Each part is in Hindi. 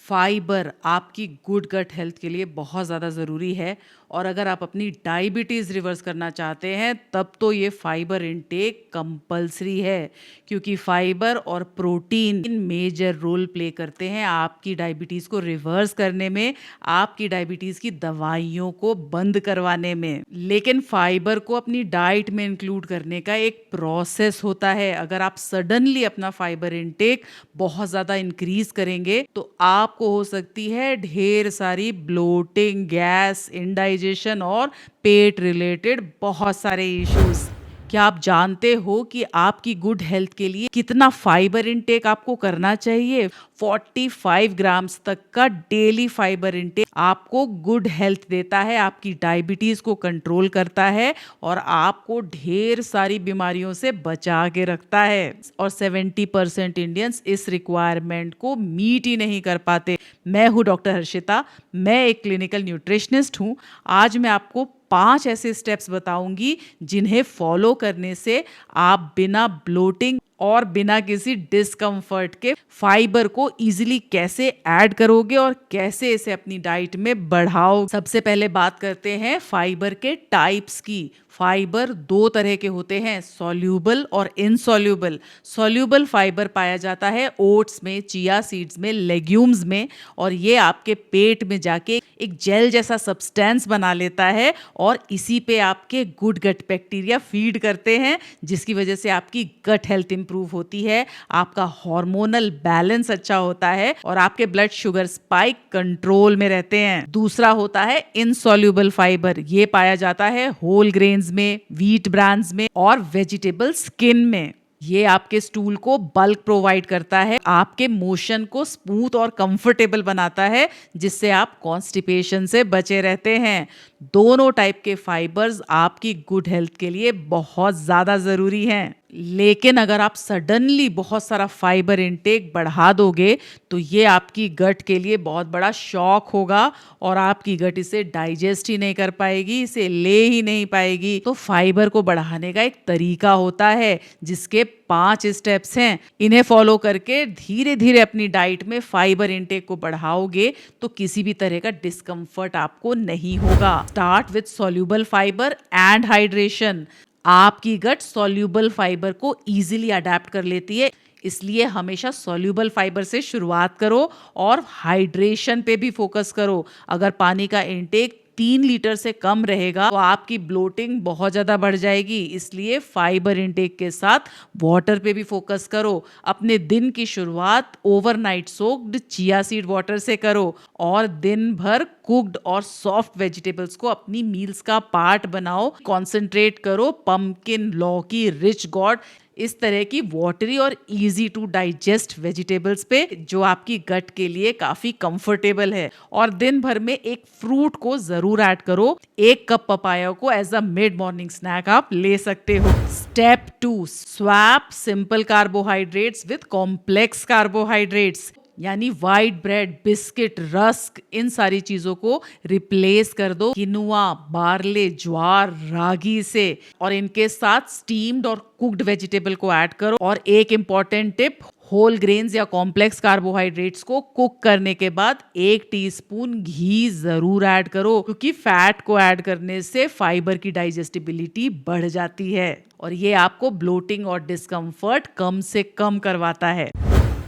फाइबर आपकी गुड गट हेल्थ के लिए बहुत ज़्यादा ज़रूरी है और अगर आप अपनी डायबिटीज़ रिवर्स करना चाहते हैं तब तो ये फाइबर इनटेक कंपलसरी है, क्योंकि फाइबर और प्रोटीन मेजर रोल प्ले करते हैं आपकी डायबिटीज़ को रिवर्स करने में, आपकी डायबिटीज़ की दवाइयों को बंद करवाने में। लेकिन फाइबर को अपनी डाइट में इंक्लूड करने का एक प्रोसेस होता है। अगर आप सडनली अपना फाइबर इनटेक बहुत ज़्यादा इंक्रीज करेंगे तो आपको हो सकती है ढेर सारी ब्लोटिंग, गैस, इंडाइजेशन और पेट रिलेटेड बहुत सारे इश्यूज। क्या आप जानते हो कि आपकी गुड हेल्थ के लिए कितना फाइबर इनटेक आपको करना चाहिए? 45 ग्राम्स तक का डेली फाइबर इनटेक आपको गुड हेल्थ देता है, आपकी डायबिटीज को कंट्रोल करता है और आपको ढेर सारी बीमारियों से बचा के रखता है। और 70% इंडियंस इस रिक्वायरमेंट को मीट ही नहीं कर पाते। मैं हूँ डॉक्टर हर्षिता, मैं एक क्लिनिकल न्यूट्रिशनिस्ट हूँ। आज मैं आपको 5 ऐसे स्टेप्स बताऊंगी जिन्हें फॉलो करने से आप बिना ब्लोटिंग और बिना किसी डिस्कम्फर्ट के फाइबर को इजीली कैसे ऐड करोगे और कैसे इसे अपनी डाइट में बढ़ाओ। सबसे पहले बात करते हैं फाइबर के टाइप्स की। फाइबर 2 तरह के होते हैं, सॉल्यूबल और इनसॉल्यूबल। सॉल्यूबल फाइबर पाया जाता है ओट्स में, चिया सीड्स में, लेग्यूम्स में, और ये आपके पेट में जाके एक जेल जैसा सब्सटेंस बना लेता है और इसी पे आपके गुड गट बैक्टीरिया फीड करते हैं, जिसकी वजह से आपकी गट हेल्थ इंप्रूव होती है, आपका हार्मोनल बैलेंस अच्छा होता है और आपके ब्लड शुगर स्पाइक कंट्रोल में रहते हैं। दूसरा होता है इनसॉल्यूबल फाइबर। ये पाया जाता है होल ग्रेन्स में, व्हीट ब्रांड्स में और वेजिटेबल स्किन में। ये आपके स्टूल को बल्क प्रोवाइड करता है, आपके मोशन को स्मूथ और कंफर्टेबल बनाता है, जिससे आप कॉन्स्टिपेशन से बचे रहते हैं। दोनों टाइप के फाइबर्स आपकी गुड हेल्थ के लिए बहुत ज़्यादा ज़रूरी हैं। लेकिन अगर आप सडनली बहुत सारा फाइबर इनटेक बढ़ा दोगे तो ये आपकी गट के लिए बहुत बड़ा शॉक होगा और आपकी गट इसे डाइजेस्ट ही नहीं कर पाएगी, इसे ले ही नहीं पाएगी। तो फाइबर को बढ़ाने का एक तरीका होता है जिसके 5 स्टेप्स हैं। इन्हें फॉलो करके धीरे धीरे अपनी डाइट में फाइबर इनटेक को बढ़ाओगे तो किसी भी तरह का डिस्कम्फर्ट आपको नहीं होगा। Start with soluble fibre and hydration. आपकी गट सॉल्यूबल फाइबर को इजीली अडेप्ट कर लेती है, इसलिए हमेशा सॉल्यूबल फाइबर से शुरुआत करो और हाइड्रेशन पे भी फोकस करो। अगर पानी का इंटेक 3 लीटर से कम रहेगा तो आपकी ब्लोटिंग बहुत ज़्यादा बढ़ जाएगी, इसलिए फाइबर इनटेक के साथ वाटर पे भी फोकस करो। अपने दिन की शुरुआत overnight soaked chia seed water से करो और दिन भर कुक्ड और सॉफ्ट वेजिटेबल्स को अपनी मील्स का पार्ट बनाओ। कॉन्सेंट्रेट करो पंपकिन, लौकी, रिच गॉड, इस तरह की वाटरी और इजी टू डाइजेस्ट वेजिटेबल्स पे जो आपकी गट के लिए काफी कंफर्टेबल है। और दिन भर में एक फ्रूट को जरूर ऐड करो। 1 कप पपाया को as a mid morning snack आप ले सकते हो। Step 2, swap simple carbohydrates with complex carbohydrates, यानी व्हाइट ब्रेड, बिस्किट, रस्क, इन सारी चीजों को रिप्लेस कर दो किनुआ, बार्ले, ज्वार, रागी से, और इनके साथ स्टीम्ड और कुक्ड वेजिटेबल को ऐड करो। और एक इंपॉर्टेंट टिप, होल ग्रेन्स या कॉम्प्लेक्स कार्बोहाइड्रेट्स को कुक करने के बाद 1 टीस्पून घी जरूर ऐड करो, क्योंकि फैट को ऐड करने से फाइबर की डाइजेस्टिबिलिटी बढ़ जाती है और ये आपको ब्लोटिंग और डिस्कम्फर्ट कम से कम करवाता है।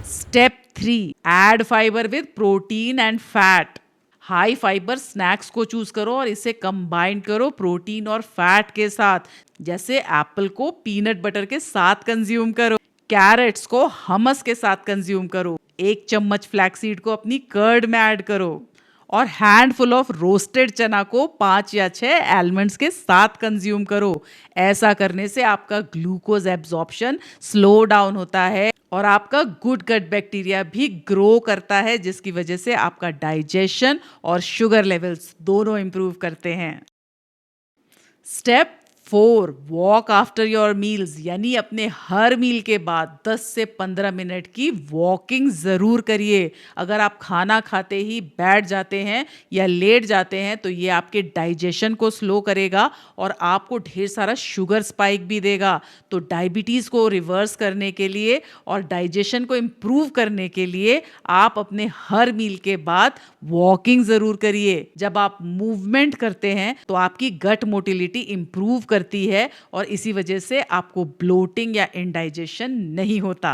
Step 3, add fibre with protein and fat. High fibre snacks को चूज करो और इसे कंबाइन करो प्रोटीन और फैट के साथ। जैसे एप्पल को पीनट बटर के साथ कंज्यूम करो, कैरेट्स को हमस के साथ कंज्यूम करो, 1 चम्मच फ्लैक्सीड को अपनी कर्ड में ऐड करो और हैंडफुल ऑफ रोस्टेड चना को 5 या 6 आलमंड्स के साथ कंज्यूम करो। ऐसा करने से आपका ग्लूकोज एब्जॉर्प्शन स्लो डाउन होता है और आपका गुड गट बैक्टीरिया भी ग्रो करता है, जिसकी वजह से आपका डाइजेशन और शुगर लेवल्स दोनों इंप्रूव करते हैं। Step 4 walk after your meals, यानी अपने हर मील के बाद 10 से 15 मिनट की वॉकिंग ज़रूर करिए। अगर आप खाना खाते ही बैठ जाते हैं या लेट जाते हैं तो ये आपके डाइजेशन को स्लो करेगा और आपको ढेर सारा शुगर स्पाइक भी देगा। तो डायबिटीज़ को रिवर्स करने के लिए और डाइजेशन को इम्प्रूव करने के लिए आप अपने हर मील के बाद वॉकिंग ज़रूर करिए। जब आप मूवमेंट करते हैं तो आपकी गट मोटिलिटी इम्प्रूव करती है और इसी वजह से आपको ब्लोटिंग या इंडाइजेशन नहीं होता।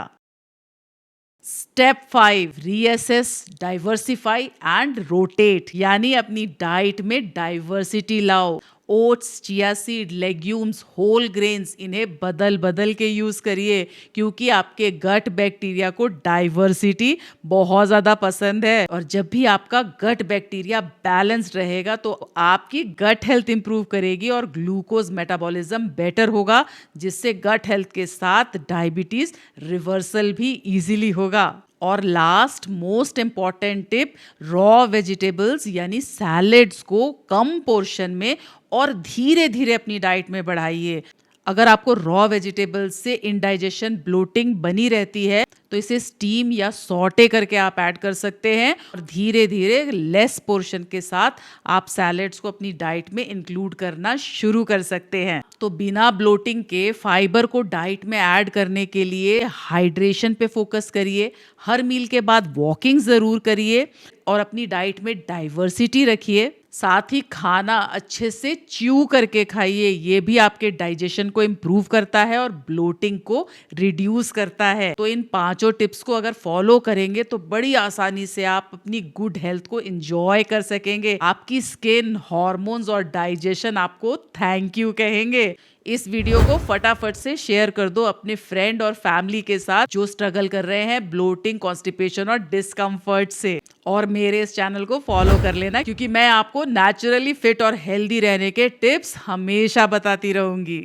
Step 5, reassess, diversify and rotate, यानी अपनी डाइट में डाइवर्सिटी लाओ। Oats, chia seed, legumes, whole grains, इन्हें बदल बदल के यूज करिए क्योंकि आपके गट बैक्टीरिया को डाइवर्सिटी बहुत ज्यादा पसंद है। और जब भी आपका गट बैक्टीरिया बैलेंस्ड रहेगा तो आपकी गट हेल्थ इंप्रूव करेगी और ग्लूकोज मेटाबॉलिज्म बेटर होगा, जिससे गट हेल्थ के साथ डायबिटीज रिवर्सल भी इजीली होगा। और last most important tip, raw vegetables यानी सैलेड्स को कम पोर्शन में और धीरे धीरे अपनी डाइट में बढ़ाइए। अगर आपको रॉ वेजिटेबल्स से इंडाइजेशन, ब्लोटिंग बनी रहती है तो इसे स्टीम या सॉटे करके आप ऐड कर सकते हैं और धीरे धीरे लेस पोर्शन के साथ आप सैलेड्स को अपनी डाइट में इंक्लूड करना शुरू कर सकते हैं। तो बिना ब्लोटिंग के फाइबर को डाइट में ऐड करने के लिए हाइड्रेशन पे फोकस करिए, हर मील के बाद वॉकिंग ज़रूर करिए और अपनी डाइट में डाइवर्सिटी रखिए। साथ ही खाना अच्छे से च्यू करके खाइए, ये भी आपके डाइजेशन को इम्प्रूव करता है और ब्लोटिंग को रिड्यूस करता है। तो इन 5 टिप्स को अगर फॉलो करेंगे तो बड़ी आसानी से आप अपनी गुड हेल्थ को एंजॉय कर सकेंगे। आपकी स्किन, हॉर्मोन्स और डाइजेशन आपको थैंक यू कहेंगे। इस वीडियो को फटाफट से शेयर कर दो अपने फ्रेंड और फैमिली के साथ जो स्ट्रगल कर रहे हैं ब्लोटिंग, कॉन्स्टिपेशन और डिस्कम्फर्ट से। और मेरे इस चैनल को फॉलो कर लेना क्योंकि मैं आपको नेचुरली फिट और हेल्दी रहने के टिप्स हमेशा बताती रहूंगी।